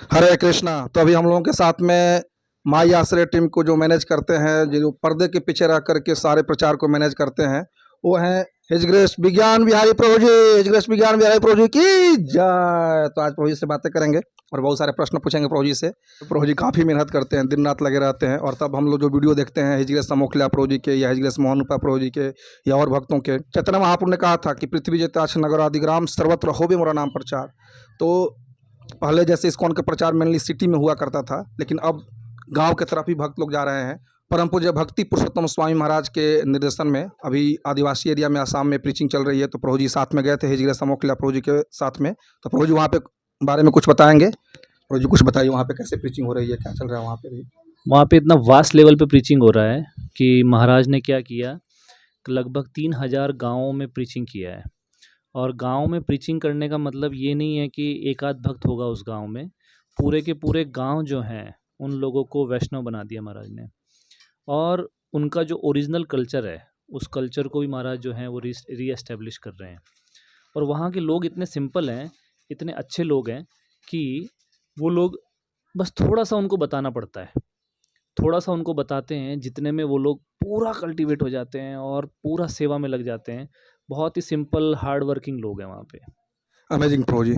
हरे कृष्णा। तो अभी हम लोगों के साथ में माई आश्रय टीम को जो मैनेज करते हैं, जो पर्दे के पीछे रह करके सारे प्रचार को मैनेज करते हैं, वो हैं हिज ग्रेस विज्ञान बिहारी प्रभु जी। हिज ग्रेस विज्ञान बिहारी प्रभु जी की जय। तो आज प्रभु जी से बातें करेंगे और बहुत सारे प्रश्न पूछेंगे प्रभु जी से। तो प्रभु जी काफ़ी मेहनत करते हैं, दिन रात लगे रहते हैं, और तब हम लोग जो वीडियो देखते हैं हिज ग्रेस समोखल्या प्रभु जी के या हिज ग्रेस मोहन रूपा प्रभु जी के या और भक्तों के, चैतन्य महाप्रभु ने कहा था कि पृथ्वी जताक्ष नगर आदि ग्राम सर्वत्र हो भी मोरा नाम प्रचार। तो पहले जैसे इस्कॉन का प्रचार मेनली सिटी में हुआ करता था, लेकिन अब गांव के तरफ भी भक्त लोग जा रहे हैं। परम पूज्य भक्ति पुरुषोत्तम स्वामी महाराज के निर्देशन में अभी आदिवासी एरिया में आसाम में प्रीचिंग चल रही है। तो प्रभु जी साथ में गए थे हिजगीरा समोखल्या प्रभु जी के साथ में। तो प्रभु जी वहाँ पे बारे में कुछ बताएंगे। प्रभु जी कुछ बताइए, वहाँ पे कैसे प्रीचिंग हो रही है, क्या चल रहा है वहाँ पे भी। वहाँ पे इतना वास्ट लेवल पे प्रीचिंग हो रहा है कि महाराज ने क्या किया कि लगभग 3000 गाँवों में प्रीचिंग किया है। और गाँव में प्रीचिंग करने का मतलब ये नहीं है कि एक आध भक्त होगा उस गाँव में, पूरे के पूरे गाँव जो हैं उन लोगों को वैष्णव बना दिया महाराज ने। और उनका जो ओरिजिनल कल्चर है उस कल्चर को भी महाराज जो हैं वो री एस्टेब्लिश कर रहे हैं। और वहाँ के लोग इतने सिंपल हैं, इतने अच्छे लोग हैं कि वो लोग बस थोड़ा सा उनको बताना पड़ता है, थोड़ा सा उनको बताते हैं, जितने में वो लोग पूरा कल्टीवेट हो जाते हैं और पूरा सेवा में लग जाते हैं। बहुत ही सिंपल हार्ड वर्किंग लोग हैं वहाँ पे। अमेजिंग प्रभु जी।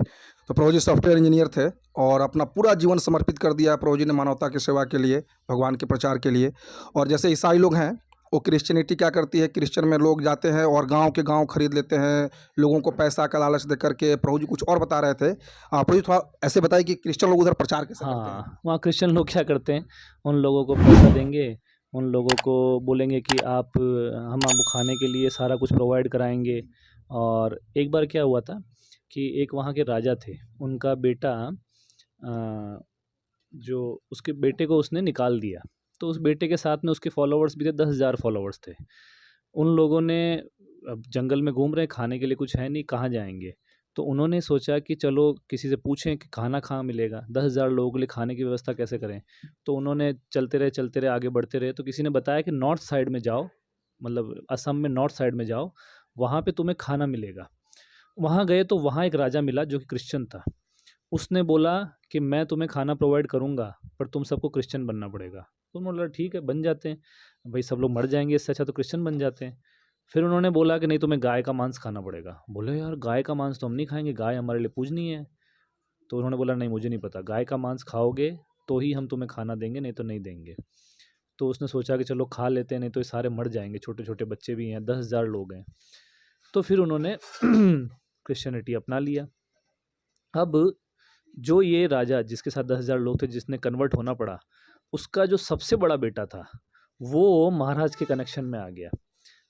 तो प्रभु जी सॉफ्टवेयर इंजीनियर थे और अपना पूरा जीवन समर्पित कर दिया प्रभु जी ने मानवता की सेवा के लिए, भगवान के प्रचार के लिए। और जैसे ईसाई लोग हैं, वो क्रिश्चियनिटी क्या करती है, क्रिश्चियन में लोग जाते हैं और गांव के गांव खरीद लेते हैं, लोगों को पैसा का लालच दे करके। प्रभु जी कुछ और बता रहे थे, प्रभु जी थोड़ा ऐसे बताइए कि क्रिश्चियन लोग उधर प्रचार कैसे करते हैं। हाँ, वहाँ क्रिश्चियन लोग क्या करते हैं, उन लोगों को पैसा देंगे, उन लोगों को बोलेंगे कि आप हम आपको खाने के लिए सारा कुछ प्रोवाइड कराएंगे। और एक बार क्या हुआ था कि एक वहाँ के राजा थे, उनका बेटा जो उसके बेटे को उसने निकाल दिया। तो उस बेटे के साथ में उसके फॉलोवर्स भी थे, 10,000 फॉलोवर्स थे। उन लोगों ने, अब जंगल में घूम रहे हैं, खाने के लिए कुछ है नहीं, कहाँ जाएंगे। तो उन्होंने सोचा कि चलो किसी से पूछें कि खाना कहाँ मिलेगा, 10,000 लोगों के लिए खाने की व्यवस्था कैसे करें। तो उन्होंने चलते रहे, आगे बढ़ते रहे। तो किसी ने बताया कि नॉर्थ साइड में जाओ, मतलब असम में नॉर्थ साइड में जाओ, वहाँ पे तुम्हें खाना मिलेगा। वहाँ गए तो वहाँ एक राजा मिला जो कि क्रिश्चियन था। उसने बोला कि मैं तुम्हें खाना प्रोवाइड करूँगा, पर तुम सबको क्रिश्चियन बनना पड़ेगा। तो उन्होंने बोला ठीक है, बन जाते हैं, भाई सब लोग मर जाएंगे, इससे अच्छा तो क्रिश्चियन बन जाते हैं। फिर उन्होंने बोला कि नहीं, तुम्हें गाय का मांस खाना पड़ेगा। बोले यार, गाय का मांस तो हम नहीं खाएंगे, गाय हमारे लिए पूजनीय है। तो उन्होंने बोला नहीं, मुझे नहीं पता, गाय का मांस खाओगे तो ही हम तुम्हें खाना देंगे, नहीं तो नहीं देंगे। तो उसने सोचा कि चलो खा लेते हैं, नहीं तो ये सारे मर जाएंगे, छोटे छोटे बच्चे भी हैं, 10,000 लोग हैं। तो फिर उन्होंने क्रिश्चियनिटी अपना लिया। अब जो ये राजा जिसके साथ 10,000 लोग थे, जिसने कन्वर्ट होना पड़ा, उसका जो सबसे बड़ा बेटा था वो महाराज के कनेक्शन में आ गया।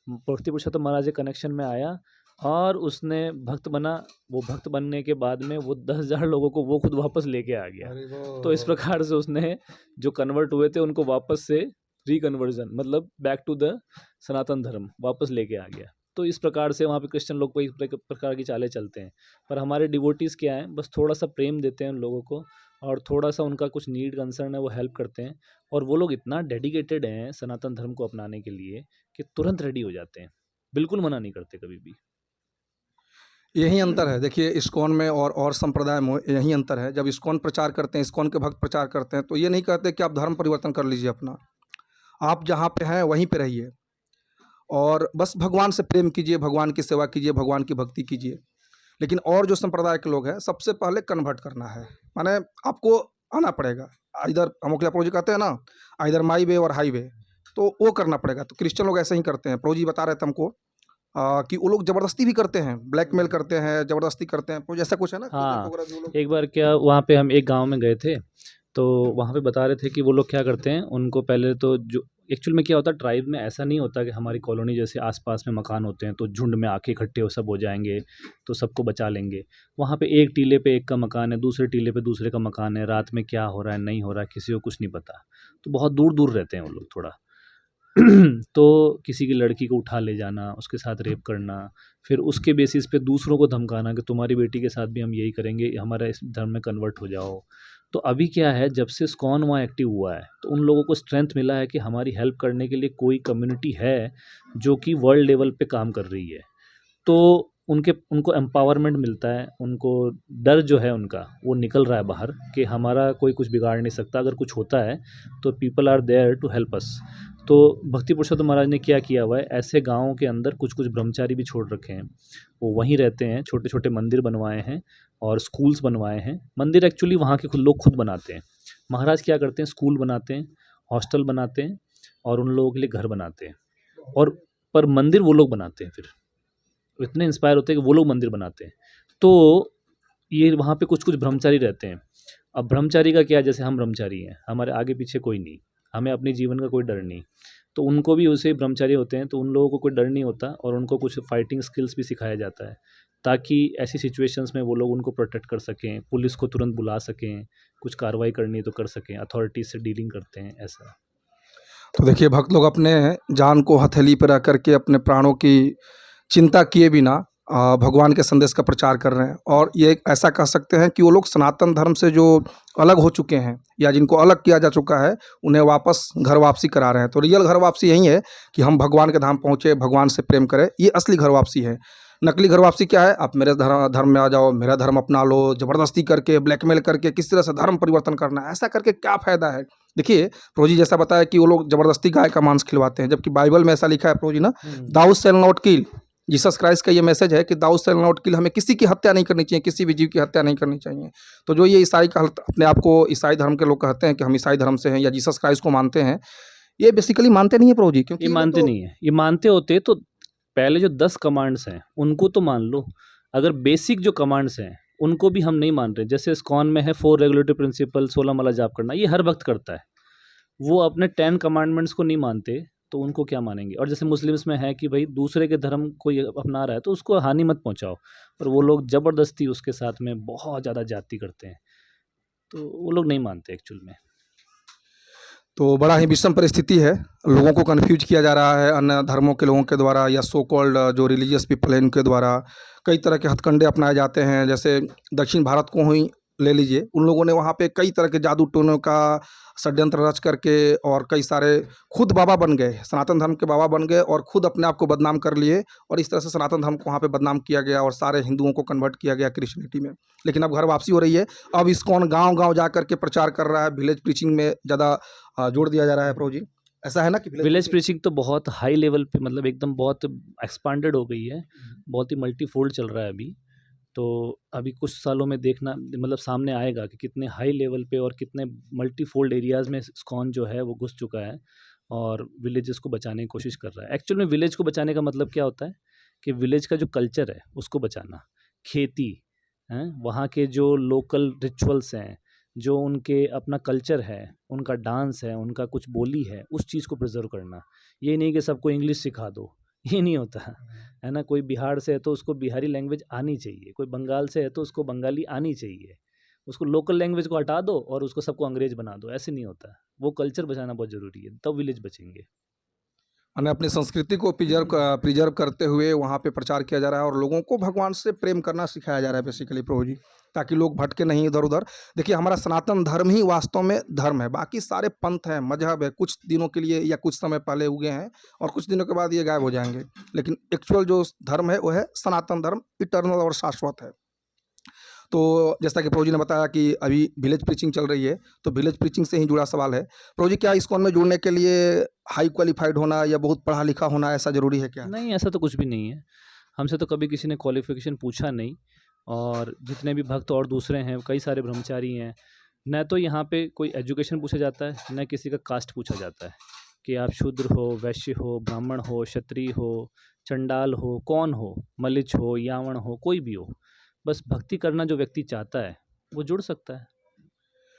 भक्ति पुरुषोत्तम महाराज के कनेक्शन में आया और उसने भक्त बना। वो भक्त बनने के बाद में वो 10,000 लोगों को वो खुद वापस लेके आ गया। अरे वो तो इस प्रकार से उसने जो कन्वर्ट हुए थे उनको वापस से रिकन्वर्जन, मतलब बैक टू द सनातन धर्म वापस लेके आ गया। तो इस प्रकार से वहाँ पे क्रिश्चियन लोग को इस प्रकार की चालें चलते हैं। पर हमारे डिवोटीज़ क्या हैं, बस थोड़ा सा प्रेम देते हैं उन लोगों को और थोड़ा सा उनका कुछ नीड कंसर्न है वो हेल्प करते हैं। और वो लोग इतना डेडिकेटेड हैं सनातन धर्म को अपनाने के लिए कि तुरंत रेडी हो जाते हैं, बिल्कुल मना नहीं करते कभी भी। यही अंतर है, देखिए इस्कॉन में और संप्रदाय में यही अंतर है। जब इस्कॉन प्रचार करते हैं, इस्कॉन के भक्त प्रचार करते हैं, तो ये नहीं कहते कि आप धर्म परिवर्तन कर लीजिए अपना, आप जहाँ पे हैं वहीं पे रहिए और बस भगवान से प्रेम कीजिए, भगवान की सेवा कीजिए, भगवान की भक्ति कीजिए। लेकिन और जो संप्रदाय के लोग हैं, सबसे पहले कन्वर्ट करना है, माने आपको आना पड़ेगा। इधर हम प्रभु जी कहते हैं ना, इधर माई वे और हाई वे, तो वो करना पड़ेगा। तो क्रिश्चियन लोग ऐसे ही करते हैं। प्रभु जी बता रहे थे हमको कि वो लोग ज़बरदस्ती भी करते हैं, ब्लैकमेल करते हैं, ज़बरदस्ती करते हैं। कुछ ऐसा कुछ है ना, kidnap हाँ, वगैरह जो लोग। एक बार क्या, वहाँ पे हम एक गांव में गए थे, तो वहाँ पे बता रहे थे कि वो लोग क्या करते हैं, उनको पहले तो जो एक्चुअल में क्या होता है, ट्राइब में ऐसा नहीं होता कि हमारी कॉलोनी जैसे आसपास में मकान होते हैं तो झुंड में आके इकट्ठे हो सब हो जाएंगे तो सबको बचा लेंगे। वहाँ पे एक टीले पे एक का मकान है, दूसरे टीले पे दूसरे का मकान है, रात में क्या हो रहा है नहीं हो रहा है किसी को कुछ नहीं पता। तो बहुत दूर दूर रहते हैं वो लोग थोड़ा। तो किसी की लड़की को उठा ले जाना, उसके साथ रेप करना, फिर उसके बेसिस पे दूसरों को धमकाना कि तुम्हारी बेटी के साथ भी हम यही करेंगे, हमारा इस धर्म में कन्वर्ट हो जाओ। तो अभी क्या है, जब से इस्कॉन वहाँ एक्टिव हुआ है तो उन लोगों को स्ट्रेंथ मिला है कि हमारी हेल्प करने के लिए कोई कम्युनिटी है जो कि वर्ल्ड लेवल पे काम कर रही है। तो उनको एम्पावरमेंट मिलता है, उनको डर जो है उनका वो निकल रहा है बाहर कि हमारा कोई कुछ बिगाड़ नहीं सकता, अगर कुछ होता है तो people are there to help us. तो भक्ति पुरुषोत्तम महाराज ने क्या किया हुआ है, ऐसे गाँवों के अंदर कुछ कुछ ब्रह्मचारी भी छोड़ रखे हैं, वो वहीं रहते हैं, छोटे छोटे मंदिर बनवाए हैं और स्कूल्स बनवाए हैं। मंदिर एक्चुअली वहाँ के लोग खुद बनाते हैं। महाराज क्या करते हैं, स्कूल बनाते हैं, हॉस्टल बनाते हैं और उन लोगों के लिए घर बनाते हैं, और पर मंदिर वो लोग बनाते हैं। फिर इतने इंस्पायर होते हैं कि वो लोग मंदिर बनाते हैं। तो ये वहाँ पे कुछ कुछ ब्रह्मचारी रहते हैं। अब ब्रह्मचारी का क्या है, जैसे हम ब्रह्मचारी हैं, हमारे आगे पीछे कोई नहीं, हमें अपने जीवन का कोई डर नहीं, तो उनको भी वैसे ब्रह्मचारी होते हैं, तो उन लोगों को कोई डर नहीं होता और उनको कुछ फाइटिंग स्किल्स भी सिखाया जाता है, ताकि ऐसी सिचुएशंस में वो लोग उनको प्रोटेक्ट कर सकें, पुलिस को तुरंत बुला सकें, कुछ कार्रवाई करनी है तो कर सकें, अथॉरिटी से डीलिंग करते हैं ऐसा। तो देखिए भक्त लोग अपने जान को हथेली पर रख करके अपने प्राणों की चिंता किए बिना भगवान के संदेश का प्रचार कर रहे हैं, और ये एक ऐसा कह सकते हैं कि वो लोग सनातन धर्म से जो अलग हो चुके हैं या जिनको अलग किया जा चुका है, उन्हें वापस घर वापसी करा रहे हैं। तो रियल घर वापसी यही है कि हम भगवान के धाम पहुँचे, भगवान से प्रेम करें, ये असली घर वापसी है। नकली घर वापसी क्या है, आप मेरे धर्म में आ जाओ, मेरा धर्म अपना लो, ज़बरदस्ती करके, ब्लैकमेल करके, किस तरह से धर्म परिवर्तन करना है, ऐसा करके क्या फ़ायदा है। देखिए प्रभु जी जैसा बताया कि वो लोग ज़बरदस्ती गाय का मांस खिलवाते हैं, जबकि बाइबल में ऐसा लिखा है प्रभु जी ना, thou shall not kill. Jesus Christ का ये मैसेज है कि दाऊ शैल नॉट किल, हमें किसी की हत्या नहीं करनी चाहिए, किसी भी जीव की हत्या नहीं करनी चाहिए। तो जो ये ईसाई का अपने आप को ईसाई धर्म के लोग कहते हैं कि हम ईसाई धर्म से हैं या जीसस क्राइस्ट को मानते हैं, ये बेसिकली मानते नहीं है प्रभु जी, क्योंकि ये मानते नहीं है। ये मानते होते तो पहले जो 10 कमांड्स हैं उनको तो मान लो। अगर बेसिक जो कमांड्स हैं उनको भी हम नहीं मान रहे, जैसे इस्कॉन में है 4 रेगुलेटरी प्रिंसिपल, 16 माला जाप करना, ये हर भक्त करता है। वो अपने 10 कमांडमेंट्स को नहीं मानते तो उनको क्या मानेंगे। और जैसे मुस्लिम्स में है कि भाई दूसरे के धर्म कोई अपना रहा है तो उसको हानि मत पहुंचाओ, और वो लोग ज़बरदस्ती उसके साथ में बहुत ज़्यादा जाति करते हैं, तो वो लोग नहीं मानते एक्चुअल में। तो बड़ा ही विषम परिस्थिति है, लोगों को कन्फ्यूज किया जा रहा है अन्य धर्मों के लोगों के द्वारा, या सो कॉल्ड जो रिलीजियस पीपल हैं उनके द्वारा कई तरह के हथकंडे अपनाए जाते हैं। जैसे दक्षिण भारत को ही ले लीजिए, उन लोगों ने वहाँ पे कई तरह के जादू टोनों का षड्यंत्र रच करके, और कई सारे खुद बाबा बन गए, सनातन धर्म के बाबा बन गए और खुद अपने आप को बदनाम कर लिए, और इस तरह से सनातन धर्म को वहाँ पे बदनाम किया गया और सारे हिंदुओं को कन्वर्ट किया गया क्रिश्चियनिटी में। लेकिन अब घर वापसी हो रही है, अब इस्कॉन गाँव-गाँव जा कर के प्रचार कर रहा है, विलेज प्रीचिंग में ज़्यादा जोर दिया जा रहा है प्रभु जी, ऐसा है ना कि विलेज प्रीचिंग तो बहुत हाई लेवल पे, मतलब एकदम बहुत एक्सपांडेड हो गई है, बहुत ही मल्टीफोल्ड चल रहा है अभी। तो अभी कुछ सालों में देखना मतलब सामने आएगा कि कितने हाई लेवल पे और कितने मल्टीफोल्ड एरियाज़ में इस्कॉन जो है वो घुस चुका है और विलेजेस को बचाने की कोशिश कर रहा है। एक्चुअल में विलेज को बचाने का मतलब क्या होता है कि विलेज का जो कल्चर है उसको बचाना, खेती हैं, वहाँ के जो लोकल रिचुअल्स हैं, जो उनके अपना कल्चर है, उनका डांस है, उनका कुछ बोली है, उस चीज़ को प्रिजर्व करना। ये नहीं कि सबको इंग्लिश सिखा दो, ये नहीं होता है ना। कोई बिहार से है तो उसको बिहारी लैंग्वेज आनी चाहिए, कोई बंगाल से है तो उसको बंगाली आनी चाहिए। उसको लोकल लैंग्वेज को हटा दो और उसको सबको अंग्रेज बना दो, ऐसे नहीं होता। वो कल्चर बचाना बहुत ज़रूरी है, तब विलेज बचेंगे। माने अपनी संस्कृति को प्रिजर्व करते हुए वहाँ पे प्रचार किया जा रहा है, और लोगों को भगवान से प्रेम करना सिखाया जा रहा है बेसिकली प्रभु जी, ताकि लोग भटके नहीं इधर उधर। देखिए हमारा सनातन धर्म ही वास्तव में धर्म है, बाकी सारे पंथ हैं, मजहब है, कुछ दिनों के लिए या कुछ समय पहले उगे हैं और कुछ दिनों के बाद ये गायब हो जाएंगे, लेकिन एक्चुअल जो धर्म है वो है सनातन धर्म, इटर्नल और शाश्वत है। तो जैसा कि प्रभु जी ने बताया कि अभी विलेज प्रीचिंग चल रही है, तो विलेज प्रीचिंग से ही जुड़ा सवाल है प्रभु जी, क्या इस्कॉन में जुड़ने के लिए हाई क्वालिफाइड होना या बहुत पढ़ा लिखा होना ऐसा ज़रूरी है क्या? नहीं, ऐसा तो कुछ भी नहीं है। हमसे तो कभी किसी ने क्वालिफिकेशन पूछा नहीं, और जितने भी भक्त और दूसरे हैं, कई सारे ब्रह्मचारी हैं, न तो यहाँ पे कोई एजुकेशन पूछा जाता है, न किसी का कास्ट पूछा जाता है कि आप शूद्र हो, वैश्य हो, ब्राह्मण हो, क्षत्रिय हो, चंडाल हो, कौन हो, मलिच हो, यावण हो, कोई भी हो। बस भक्ति करना जो व्यक्ति चाहता है वो जुड़ सकता है।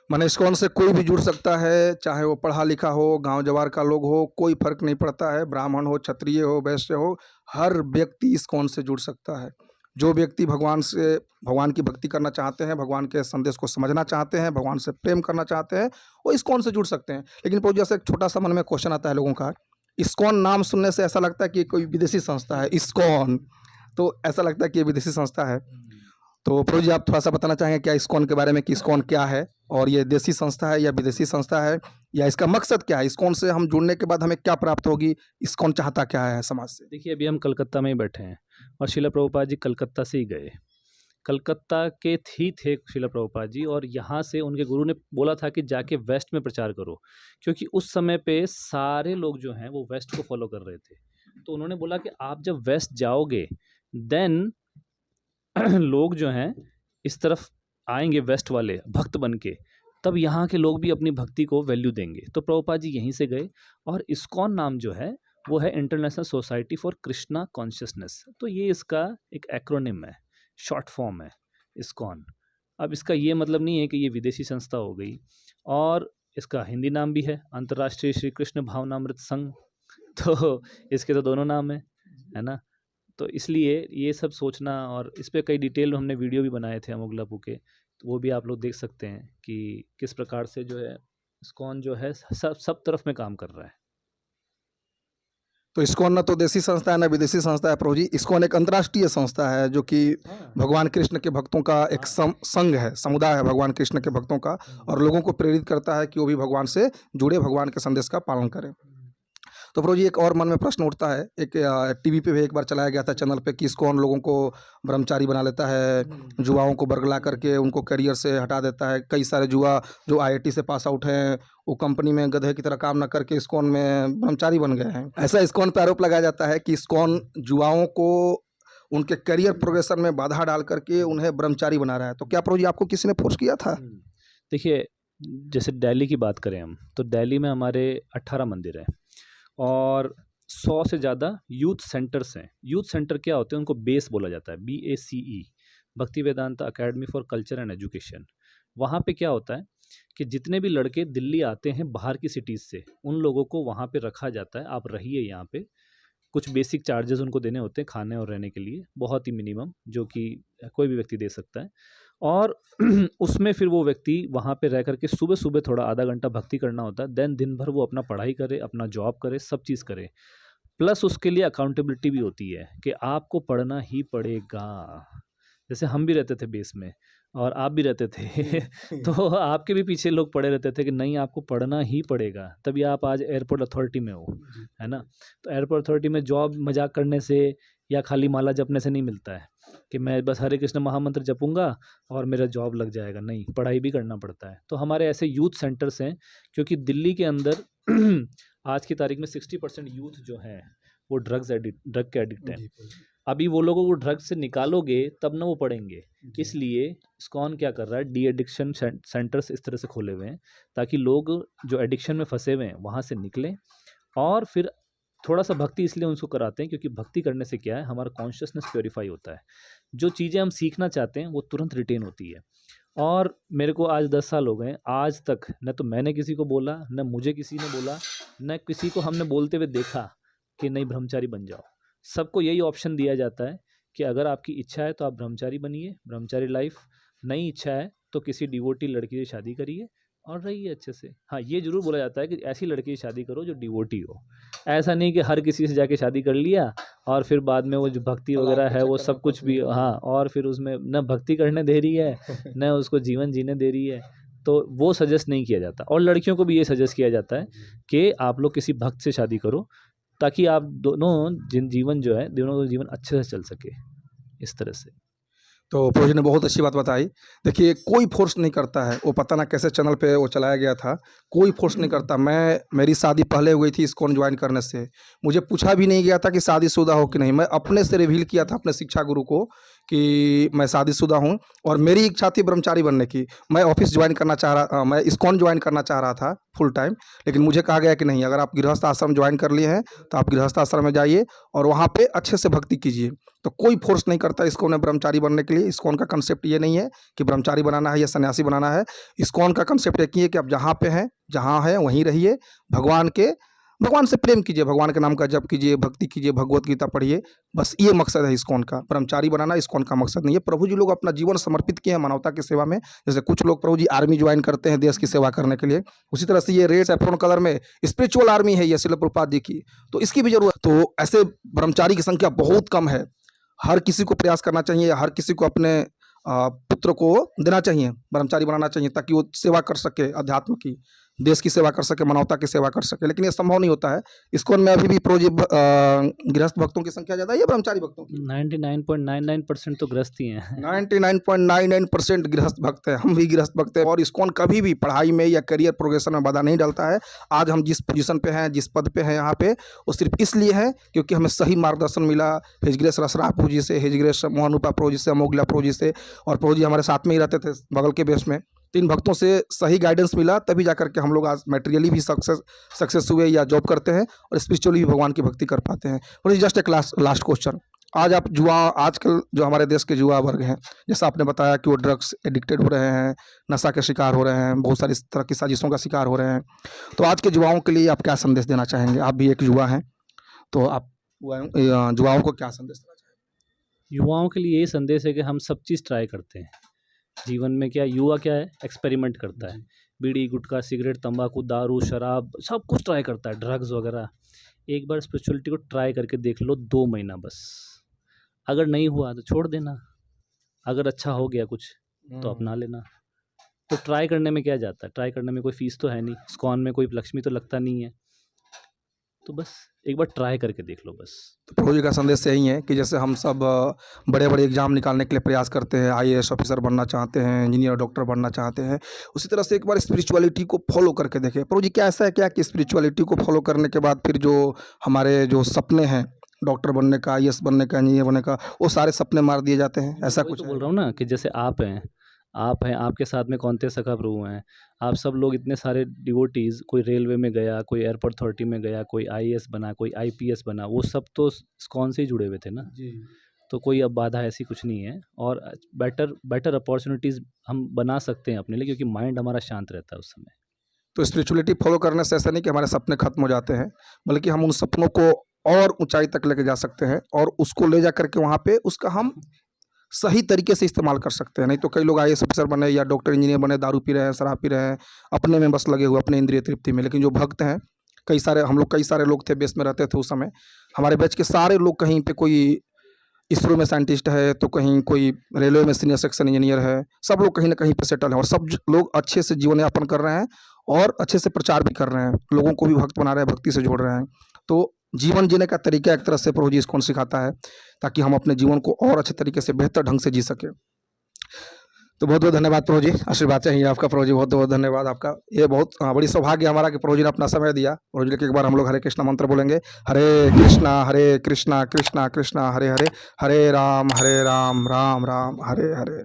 माने इस्कॉन से कोई भी जुड़ सकता है, चाहे वो पढ़ा लिखा हो, गांव जवार का लोग हो, कोई फर्क नहीं पड़ता है, ब्राह्मण हो, क्षत्रिय हो, वैश्य हो, हर व्यक्ति इस्कॉन से जुड़ सकता है। जो व्यक्ति भगवान की भक्ति करना चाहते हैं, भगवान के संदेश को समझना चाहते हैं, भगवान से प्रेम करना चाहते हैं, वो इस्कॉन से जुड़ सकते हैं। लेकिन प्रभु जैसे एक छोटा सा मन में क्वेश्चन आता है लोगों का, इस्कॉन नाम सुनने से ऐसा लगता है कि कोई विदेशी संस्था है इस्कॉन, तो ऐसा लगता है कि ये विदेशी संस्था है। तो प्रभु जी आप थोड़ा सा बताना चाहेंगे क्या इस्कॉन के बारे में, कि इस्कॉन क्या है, और ये देसी संस्था है या विदेशी संस्था है, या इसका मकसद क्या है, इस्कॉन से हम जुड़ने के बाद हमें क्या प्राप्त होगी, इस्कॉन चाहता क्या है समाज से? देखिए अभी हम कलकत्ता में ही बैठे हैं और शिला प्रभुपाद जी कलकत्ता से ही गए। कलकत्ता के ही थे शिला प्रभुपाद जी, और यहाँ से उनके गुरु ने बोला था कि जाके वेस्ट में प्रचार करो, क्योंकि उस समय पे सारे लोग जो हैं वो वेस्ट को फॉलो कर रहे थे। तो उन्होंने बोला कि आप जब वेस्ट जाओगे देन लोग जो हैं इस तरफ आएंगे, वेस्ट वाले भक्त बन के, तब यहाँ के लोग भी अपनी भक्ति को वैल्यू देंगे। तो प्रभुपाद जी यहीं से गए, और इस्कॉन नाम जो है वो है international society for Krishna consciousness. तो ये इसका एक एक्रोनिम है, शॉर्ट फॉर्म है इस्कॉन। अब इसका ये मतलब नहीं है कि ये विदेशी संस्था हो गई, और इसका हिंदी नाम भी है अंतर्राष्ट्रीय श्री कृष्ण भावनामृत संघ। तो इसके तो दोनों नाम है ना। तो इसलिए ये सब सोचना, और इस पे कई डिटेल हमने वीडियो भी बनाए थे अमोगलापू के, तो वो भी आप लोग देख सकते हैं कि किस प्रकार से जो है इस्कॉन जो है सब तरफ में काम कर रहा है। तो इस्कॉन न तो देसी संस्था है न विदेशी संस्था है प्रभु जी, इस्कॉन एक अंतर्राष्ट्रीय संस्था है जो कि भगवान कृष्ण के भक्तों का एक संघ है, समुदाय है भगवान कृष्ण के भक्तों का, और लोगों को प्रेरित करता है कि वो भी भगवान से जुड़े, भगवान के संदेश का पालन करें। तो प्रभु जी एक और मन में प्रश्न उठता है, एक टीवी पे भी एक बार चलाया गया था चैनल पे कि इस्कॉन लोगों को ब्रह्मचारी बना लेता है, युवाओं को बरगला करके उनको करियर से हटा देता है। कई सारे युवा जो IIT से पास आउट हैं वो कंपनी में गधे की तरह काम न करके इस्कॉन में ब्रह्मचारी बन गए हैं। ऐसा इस्कॉन पे आरोप लगाया जाता है कि इस्कॉन युवाओं को उनके करियर प्रोग्रेशन में बाधा डाल करके उन्हें ब्रह्मचारी बना रहा है। तो क्या प्रभु जी आपको किसी ने फोर्स किया था? देखिए, जैसे दिल्ली की बात करें हम, तो दिल्ली में हमारे 18 मंदिर हैं और 100 से ज़्यादा यूथ सेंटर्स हैं। यूथ सेंटर क्या होते हैं? उनको बेस बोला जाता है, BACE, भक्ति Vedanta academy for culture and education. वहाँ पे क्या होता है कि जितने भी लड़के दिल्ली आते हैं बाहर की सिटीज़ से, उन लोगों को वहाँ पे रखा जाता है। आप रहिए यहाँ पे, कुछ बेसिक चार्जेस उनको देने होते हैं खाने और रहने के लिए, बहुत ही मिनिमम, जो कि कोई भी व्यक्ति दे सकता है। और उसमें फिर वो व्यक्ति वहाँ पे रह करके सुबह सुबह थोड़ा आधा घंटा भक्ति करना होता है, देन दिन भर वो अपना पढ़ाई करे, अपना जॉब करे, सब चीज़ करे। प्लस उसके लिए अकाउंटेबिलिटी भी होती है कि आपको पढ़ना ही पड़ेगा। जैसे हम भी रहते थे बेस में और आप भी रहते थे तो आपके भी पीछे लोग पड़े रहते थे कि नहीं आपको पढ़ना ही पड़ेगा, तभी आप आज एयरपोर्ट अथॉरिटी में हो, है ना। तो एयरपोर्ट अथॉरिटी में जॉब मजाक करने से या खाली माला जपने से नहीं मिलता है कि मैं बस हरे कृष्ण महामंत्र जपूंगा और मेरा जॉब लग जाएगा। नहीं, पढ़ाई भी करना पड़ता है। तो हमारे ऐसे यूथ सेंटर्स हैं, क्योंकि दिल्ली के अंदर आज की तारीख में 60% यूथ जो है वो ड्रग के एडिक्ट हैं। अभी वो लोगों को ड्रग्स से निकालोगे तब ना वो पढ़ेंगे। इसलिए इस्कॉन क्या कर रहा है, डी एडिक्शन सेंटर्स इस तरह से खोले हुए हैं ताकि लोग जो एडिक्शन में फंसे हुए हैं वहाँ से निकलें। और फिर थोड़ा सा भक्ति इसलिए उनको कराते हैं क्योंकि भक्ति करने से क्या है, हमारा कॉन्शियसनेस प्योरीफाई होता है। जो चीज़ें हम सीखना चाहते हैं वो तुरंत रिटेन होती है। और मेरे को आज 10 साल हो गए, आज तक न तो मैंने किसी को बोला, न मुझे किसी ने बोला, न किसी को हमने बोलते हुए देखा कि नहीं ब्रह्मचारी बन जाओ। सबको यही ऑप्शन दिया जाता है कि अगर आपकी इच्छा है तो आप ब्रह्मचारी बनिए, ब्रह्मचारी लाइफ। नहीं इच्छा है तो किसी डिवोटी लड़की से शादी करिए और रहिए अच्छे से। हाँ, ये जरूर बोला जाता है कि ऐसी लड़की से शादी करो जो डिवोटी हो। ऐसा नहीं कि हर किसी से जाके शादी कर लिया और फिर बाद में वो जो भक्ति वगैरह है वो सब कुछ भी, हाँ, और फिर उसमें न भक्ति करने दे रही है न उसको जीवन जीने दे रही है। तो वो सजेस्ट नहीं किया जाता। और लड़कियों को भी ये सजेस्ट किया जाता है कि आप लोग किसी भक्त से शादी करो ताकि आप दोनों जीवन जो है, दोनों का जीवन अच्छे से चल सके, इस तरह से। तो प्रभु जी ने बहुत अच्छी बात बताई। देखिए, कोई फोर्स नहीं करता है, वो पता ना कैसे चैनल पे वो चलाया गया था, कोई फोर्स नहीं करता। मेरी शादी पहले हुई थी इस्कॉन ज्वाइन करने से, मुझे पूछा भी नहीं गया था कि शादीशुदा हो कि नहीं। मैं अपने से रिवील किया था अपने शिक्षा गुरु को कि मैं शादीशुदा हूँ और मेरी इच्छा थी ब्रह्मचारी बनने की। मैं ऑफिस ज्वाइन करना चाह रहा, मैं इस्कॉन ज्वाइन करना चाह रहा था फुल टाइम, लेकिन मुझे कहा गया कि नहीं, अगर आप गृहस्थ आश्रम ज्वाइन कर लिए हैं तो आप गृहस्थ आश्रम में जाइए और वहाँ पे अच्छे से भक्ति कीजिए। तो कोई फोर्स नहीं करता इस्कॉन में ब्रह्मचारी बनने के लिए। इस्कॉन का कंसेप्ट ये नहीं है कि ब्रह्मचारी बनाना है या सन्यासी बनाना है। इस्कॉन का कंसेप्ट एक ही है कि आप जहाँ पे हैं, जहाँ हैं वहीं रहिए, भगवान से प्रेम कीजिए, भगवान के नाम का जप कीजिए, भक्ति कीजिए, भगवत गीता पढ़िए। बस ये मकसद है इस्कॉन का। ब्रह्मचारी बनाना इस्कॉन का मकसद नहीं है। प्रभु जी लोग अपना जीवन समर्पित किए हैं मानवता की सेवा में। जैसे कुछ लोग प्रभु जी आर्मी ज्वाइन करते हैं देश की सेवा करने के लिए, उसी तरह से ये रेड सैफ्रॉन कलर में स्पिरिचुअल आर्मी है ये शिला प्रभुपाद जी की, तो इसकी भी जरूरत। तो ऐसे ब्रह्मचारी की संख्या बहुत कम है। हर किसी को प्रयास करना चाहिए, हर किसी को अपने पुत्र को देना चाहिए, ब्रह्मचारी बनाना चाहिए ताकि वो सेवा कर सके अध्यात्म की। देश की सेवा कर सके, मानवता की सेवा कर सके, लेकिन ये संभव नहीं होता है। इस्कॉन में अभी भी प्रभु जी गृहस्थ भक्तों की संख्या ज़्यादा है या ब्रह्मचारी भक्तों की? 99.99% तो गृहस्थ ही हैं। 99.99% गृहस्थ भक्त है। हम भी गृहस्थ भक्त हैं, और इस्कॉन कभी भी पढ़ाई में या करियर प्रोग्रेशन में बाधा नहीं डालता है। आज हम जिस पोजीशन पे हैं, जिस पद पे हैं यहाँ पे, वो सिर्फ इसलिए है क्योंकि हमें सही मार्गदर्शन मिला हिज ग्रेस रसरा प्रभु जी से, हिज ग्रेस मोहन रूपा प्रभु जी से, अमोघला प्रभु जी से, और प्रभु जी हमारे साथ में ही रहते थे बगल के बेस में। 3 भक्तों से सही गाइडेंस मिला, तभी जाकर के हम लोग आज मैटेरियली भी सक्सेस हुए या जॉब करते हैं, और स्पिरिचुअली भी भगवान की भक्ति कर पाते हैं। और जस्ट एक लास्ट क्वेश्चन, आज आप आजकल जो हमारे देश के युवा वर्ग हैं, जैसा आपने बताया कि वो ड्रग्स एडिक्टेड हो रहे हैं, नशा के शिकार हो रहे हैं, बहुत सारी तरह की साजिशों का शिकार हो रहे हैं, तो आज के युवाओं के लिए आप क्या संदेश देना चाहेंगे? आप भी एक युवा हैं, तो आप युवाओं को क्या संदेश देना चाहेंगे? युवाओं के लिए ये संदेश है कि हम सब चीज़ ट्राई करते हैं जीवन में। क्या युवा क्या है, एक्सपेरिमेंट करता है, बीड़ी गुटखा सिगरेट तंबाकू दारू शराब सब कुछ ट्राई करता है, ड्रग्स वगैरह। एक बार स्पिरिचुअलिटी को ट्राई करके देख लो 2 महीना बस, अगर नहीं हुआ तो छोड़ देना, अगर अच्छा हो गया कुछ तो अपना लेना। तो ट्राई करने में क्या जाता है, ट्राई करने में कोई फीस तो है नहीं, इस्कॉन में कोई लक्ष्मी तो लगता नहीं है, तो बस एक बार ट्राई करके देख लो बस। तो प्रभु जी का संदेश यही है कि जैसे हम सब बड़े बड़े एग्जाम निकालने के लिए प्रयास करते हैं, IAS ऑफिसर बनना चाहते हैं, इंजीनियर डॉक्टर बनना चाहते हैं, उसी तरह से एक बार स्पिरिचुअलिटी को फॉलो करके देखें। प्रभु जी क्या ऐसा है क्या कि स्पिरिचुअलिटी को फॉलो करने के बाद फिर जो हमारे जो सपने हैं, डॉक्टर बनने का, IAS बनने का, इंजीनियर बनने का, वो सारे सपने मार दिए जाते हैं, ऐसा वही कुछ तो है? बोल रहा हूँ ना कि जैसे आप हैं, आपके साथ में कौनते सखा प्रभु हैं, आप सब लोग इतने सारे डिवोटीज़, कोई रेलवे में गया, कोई एयरपोर्ट अथॉरिटी में गया, कोई IAS बना, कोई IPS बना, वो सब तो इस्कॉन से ही जुड़े हुए थे ना। जी। तो कोई अब बाधा ऐसी कुछ नहीं है, और बेटर अपॉर्चुनिटीज़ हम बना सकते हैं अपने लिए, क्योंकि माइंड हमारा शांत रहता है उस समय। तो स्पिरिचुअलिटी फॉलो करने से ऐसा नहीं कि हमारे सपने खत्म हो जाते हैं, बल्कि हम उन सपनों को और ऊंचाई तक लेके जा सकते हैं, और उसको ले जा करके वहाँ पे उसका हम सही तरीके से इस्तेमाल कर सकते हैं। नहीं तो कई लोग IAS ऑफिसर बने या डॉक्टर इंजीनियर बने, दारू पी रहे हैं, शराब पी रहे हैं, अपने में बस लगे हुए, अपने इंद्रिय तृप्ति में। लेकिन जो भक्त हैं, कई सारे लोग थे, बेस में रहते थे उस समय, हमारे बैच के सारे लोग, कहीं पे कोई इसरो में साइंटिस्ट है, तो कहीं कोई रेलवे में सीनियर सेक्शन इंजीनियर है, सब लोग कहीं ना कहीं पे सेटल हैं, और सब लोग अच्छे से जीवन यापन कर रहे हैं, और अच्छे से प्रचार भी कर रहे हैं, लोगों को भी भक्त बना रहे हैं, भक्ति से जोड़ रहे हैं। तो जीवन जीने का तरीका एक तरह से प्रभु जी इस्कॉन सिखाता है, ताकि हम अपने जीवन को और अच्छे तरीके से, बेहतर ढंग से जी सकें। तो बहुत बहुत धन्यवाद प्रभु जी, आशीर्वाद चाहिए आपका प्रभु जी, बहुत बहुत धन्यवाद आपका। ये बहुत बड़ी सौभाग्य हमारा कि प्रभु जी ने अपना समय दिया। प्रभु जी के एक बार हम लोग हरे कृष्णा मंत्र बोलेंगे, हरे कृष्णा कृष्णा कृष्णा हरे हरे, हरे राम राम राम हरे हरे।